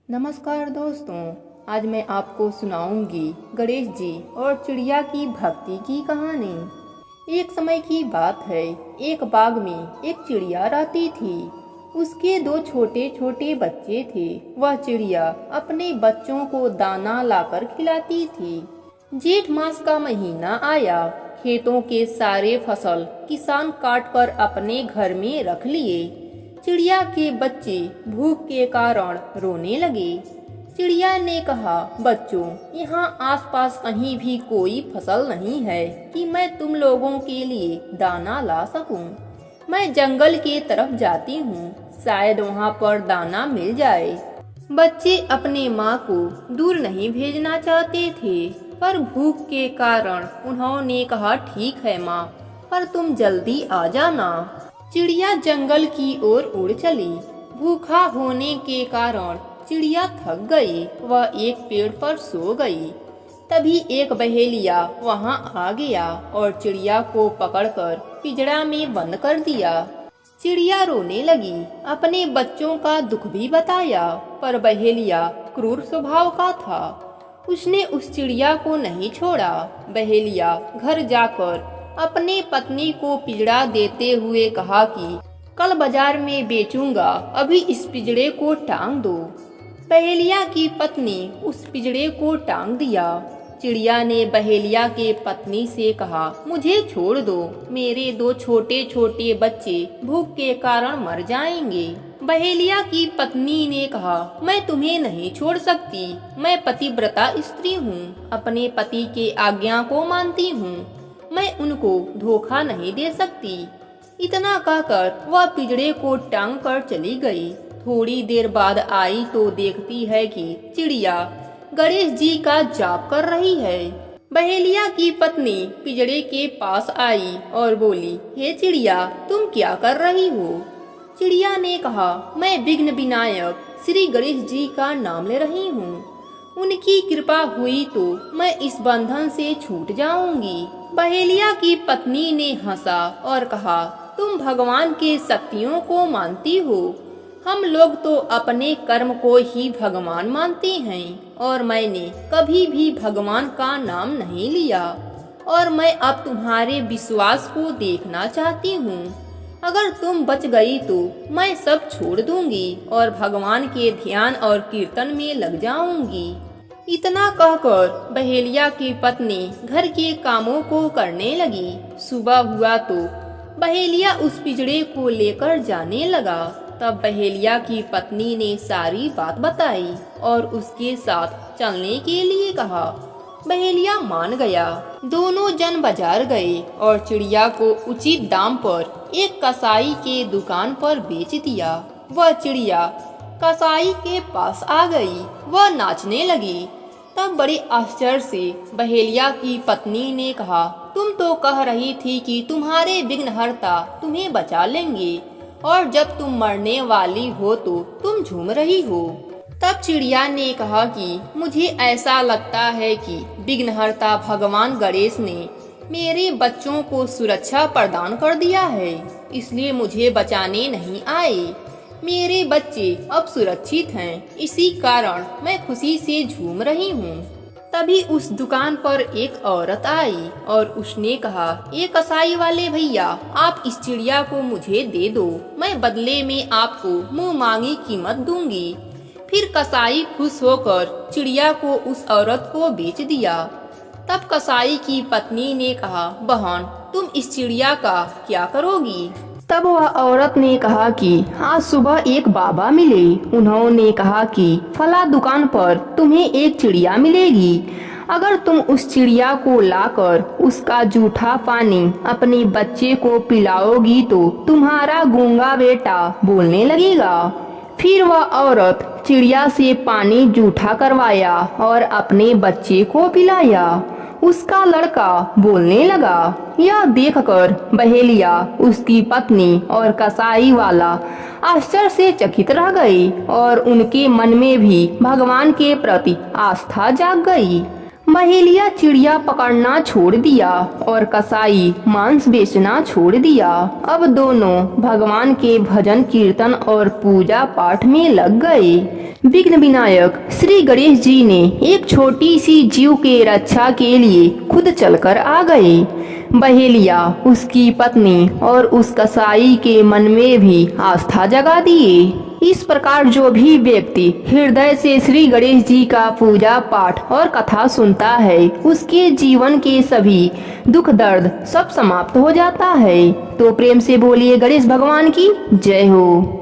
नमस्कार दोस्तों, आज मैं आपको सुनाऊंगी गणेश जी और चिड़िया की भक्ति की कहानी। एक समय की बात है, एक बाग में एक चिड़िया रहती थी। उसके दो छोटे छोटे बच्चे थे। वह चिड़िया अपने बच्चों को दाना लाकर खिलाती थी। जेठ मास का महीना आया। खेतों के सारे फसल किसान काट कर अपने घर में रख लिए। चिड़िया के बच्चे भूख के कारण रोने लगे। चिड़िया ने कहा, बच्चों, यहाँ आसपास कहीं भी कोई फसल नहीं है कि मैं तुम लोगों के लिए दाना ला सकूं। मैं जंगल के तरफ जाती हूँ, शायद वहाँ पर दाना मिल जाए। बच्चे अपने माँ को दूर नहीं भेजना चाहते थे, पर भूख के कारण उन्होंने कहा, ठीक है माँ, पर तुम जल्दी आ जाना। चिड़िया जंगल की ओर उड़ चली। भूखा होने के कारण चिड़िया थक गई। वह एक पेड़ पर सो गई। तभी एक बहेलिया वहां आ गया और चिड़िया को पकड़कर पिंजड़ा में बंद कर दिया। चिड़िया रोने लगी। अपने बच्चों का दुख भी बताया, पर बहेलिया क्रूर स्वभाव का था। उसने उस चिड़िया को नहीं छोड़ा। बहेलिया घर जाकर अपने पत्नी को पिंजड़ा देते हुए कहा कि कल बाजार में बेचूंगा, अभी इस पिंजड़े को टांग दो। बहेलिया की पत्नी उस पिंजड़े को टांग दिया। चिड़िया ने बहेलिया के पत्नी से कहा, मुझे छोड़ दो, मेरे दो छोटे छोटे बच्चे भूख के कारण मर जाएंगे। बहेलिया की पत्नी ने कहा, मैं तुम्हें नहीं छोड़ सकती, मैं पतिव्रता स्त्री हूँ, अपने पति के आज्ञा को मानती हूँ, मैं उनको धोखा नहीं दे सकती। इतना कहकर वह पिंजड़े को टांग कर चली गई। थोड़ी देर बाद आई तो देखती है कि चिड़िया गणेश जी का जाप कर रही है। बहेलिया की पत्नी पिंजड़े के पास आई और बोली, हे चिड़िया, तुम क्या कर रही हो? चिड़िया ने कहा, मैं विघ्न विनायक श्री गणेश जी का नाम ले रही हूँ। उनकी कृपा हुई तो मैं इस बंधन से छूट जाऊंगी। बहेलिया की पत्नी ने हंसा और कहा, तुम भगवान के शक्तियों को मानती हो, हम लोग तो अपने कर्म को ही भगवान मानते हैं, और मैंने कभी भी भगवान का नाम नहीं लिया, और मैं अब तुम्हारे विश्वास को देखना चाहती हूँ। अगर तुम बच गई तो मैं सब छोड़ दूंगी और भगवान के ध्यान और कीर्तन में लग जाऊंगी। इतना कहकर बहेलिया की पत्नी घर के कामों को करने लगी। सुबह हुआ तो बहेलिया उस पिंजड़े को लेकर जाने लगा। तब बहेलिया की पत्नी ने सारी बात बताई और उसके साथ चलने के लिए कहा। बहेलिया मान गया। दोनों जन बाजार गए और चिड़िया को उचित दाम पर एक कसाई के दुकान पर बेच दिया। वह चिड़िया कसाई के पास आ गई। वह नाचने लगी। तब बड़े आश्चर्य से बहेलिया की पत्नी ने कहा, तुम तो कह रही थी कि तुम्हारे विघ्नहर्ता तुम्हें बचा लेंगे, और जब तुम मरने वाली हो तो तुम झूम रही हो। तब चिड़िया ने कहा कि मुझे ऐसा लगता है कि विघ्नहर्ता भगवान गणेश ने मेरे बच्चों को सुरक्षा प्रदान कर दिया है, इसलिए मुझे बचाने नहीं आए। मेरे बच्चे अब सुरक्षित हैं, इसी कारण मैं खुशी से झूम रही हूँ। तभी उस दुकान पर एक औरत आई और उसने कहा, ये कसाई वाले भैया, आप इस चिड़िया को मुझे दे दो, मैं बदले में आपको मुंह मांगी कीमत दूंगी। फिर कसाई खुश होकर चिड़िया को उस औरत को बेच दिया। तब कसाई की पत्नी ने कहा, बहन, तुम इस चिड़िया का क्या करोगी? तब वह औरत ने कहा कि आज सुबह एक बाबा मिले। उन्होंने कहा कि फला दुकान पर तुम्हें एक चिड़िया मिलेगी। अगर तुम उस चिड़िया को लाकर उसका जूठा पानी अपने बच्चे को पिलाओगी तो तुम्हारा गूंगा बेटा बोलने लगेगा। फिर वह औरत चिड़िया से पानी जूठा करवाया और अपने बच्चे को पिलाया। उसका लड़का बोलने लगा। यह देखकर बहेलिया, उसकी पत्नी और कसाई वाला आश्चर्य से चकित रह गई और उनके मन में भी भगवान के प्रति आस्था जाग गई। बहेलिया चिड़िया पकड़ना छोड़ दिया और कसाई मांस बेचना छोड़ दिया। अब दोनों भगवान के भजन कीर्तन और पूजा पाठ में लग गए। विघ्न विनायक श्री गणेश जी ने एक छोटी सी जीव के रक्षा के लिए खुद चलकर आ गए। बहेलिया, उसकी पत्नी और उस कसाई के मन में भी आस्था जगा दिए। इस प्रकार जो भी व्यक्ति हृदय से श्री गणेश जी का पूजा पाठ और कथा सुनता है, उसके जीवन के सभी दुख दर्द सब समाप्त हो जाता है। तो प्रेम से बोलिए गणेश भगवान की जय हो।